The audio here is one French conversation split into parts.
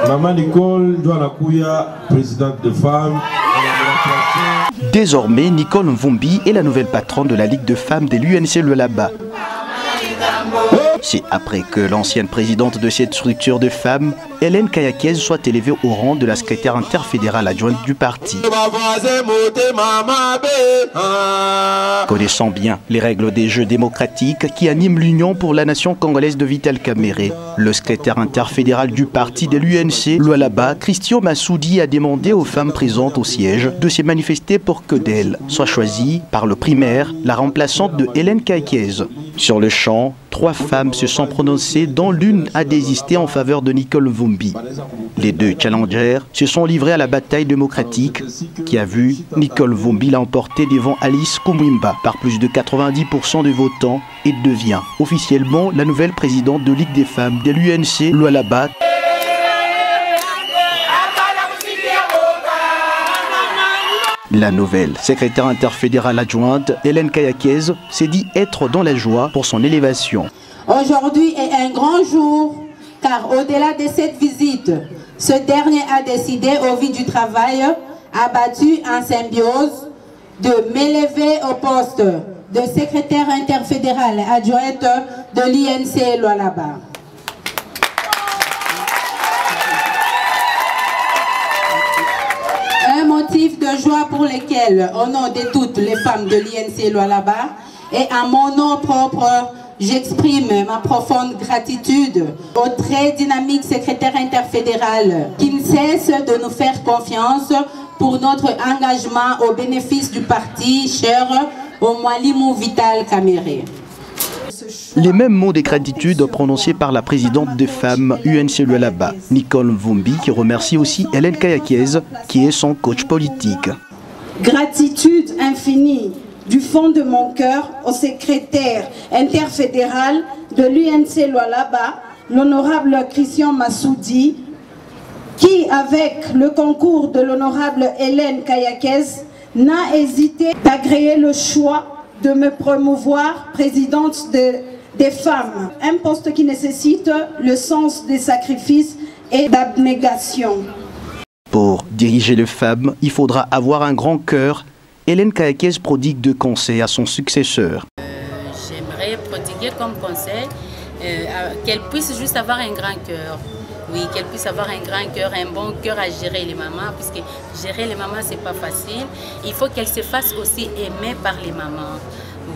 Maman Nicole Douanakouya, présidente de femmes. Désormais, Nicole Mvumbi est la nouvelle patronne de la Ligue de femmes de l'UNC Lualaba. C'est après que l'ancienne présidente de cette structure de femmes, Hélène Kayakez, soit élevée au rang de la secrétaire interfédérale adjointe du parti. Connaissant bien les règles des jeux démocratiques qui animent l'Union pour la nation congolaise de Vital Kamerhe, le secrétaire interfédéral du parti de l'UNC Lualaba, Christian Massoudi, a demandé aux femmes présentes au siège de se manifester pour que d'elles soit choisie par le primaire la remplaçante de Hélène Kayakez. Sur le champ, 3 femmes se sont prononcées, dont l'une a désisté en faveur de Nicole Mvumbi. Les 2 challengers se sont livrés à la bataille démocratique qui a vu Nicole Mvumbi l'emporter devant Alice Kumwimba par plus de 90% de votants et devient officiellement la nouvelle présidente de Ligue des femmes de l'UNC Lualaba. La nouvelle secrétaire interfédérale adjointe, Hélène Kayakez, s'est dit être dans la joie pour son élévation. Aujourd'hui est un grand jour, car au-delà de cette visite, ce dernier a décidé, au vu du travail abattu en symbiose, de m'élever au poste de secrétaire interfédérale adjointe de l'INC Lualaba. Un motif de joie pour lequel, au nom de toutes les femmes de l'INC Lualaba et à mon nom propre, j'exprime ma profonde gratitude au très dynamique secrétaire interfédéral qui ne cesse de nous faire confiance pour notre engagement au bénéfice du parti cher au Mwalimu Vital Kamerhe. Les mêmes mots de gratitude prononcés par la présidente des femmes UNC Lualaba, Nicole Mvumbi, qui remercie aussi Hélène Kayakez, qui est son coach politique. Gratitude infinie du fond de mon cœur au secrétaire interfédéral de l'UNC Lualaba, l'honorable Christian Massoudi, qui, avec le concours de l'honorable Hélène Kayakez, n'a hésité d'agréer le choix de me promouvoir présidente des femmes. Un poste qui nécessite le sens des sacrifices et d'abnégation. Pour diriger les femmes, il faudra avoir un grand cœur. Hélène Kayakez prodigue de conseils à son successeur. J'aimerais prodiguer comme conseil qu'elle puisse juste avoir un grand cœur. Oui, qu'elle puisse avoir un grand cœur, un bon cœur à gérer les mamans, puisque gérer les mamans, c'est pas facile. Il faut qu'elle se fasse aussi aimer par les mamans.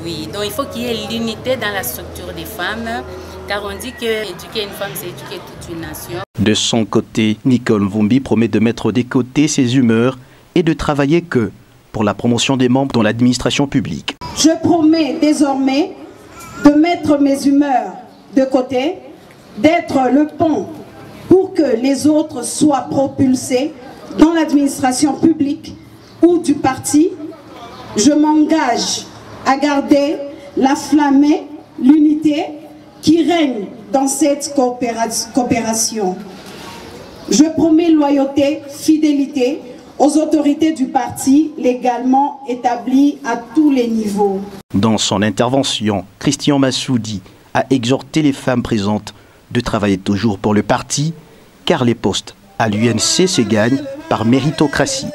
Oui, donc il faut qu'il y ait l'unité dans la structure des femmes, car on dit que éduquer une femme, c'est éduquer toute une nation. De son côté, Nicole Mvumbi promet de mettre de côté ses humeurs et de travailler pour la promotion des membres dans l'administration publique. Je promets désormais de mettre mes humeurs de côté, d'être le pont pour que les autres soient propulsés dans l'administration publique ou du parti. Je m'engage à garder la flamme, l'unité qui règne dans cette coopération. Je promets loyauté, fidélité aux autorités du parti légalement établies à tous les niveaux. Dans son intervention, Christian Massoudi a exhorté les femmes présentes de travailler toujours pour le parti, car les postes à l'UNC se gagnent par méritocratie.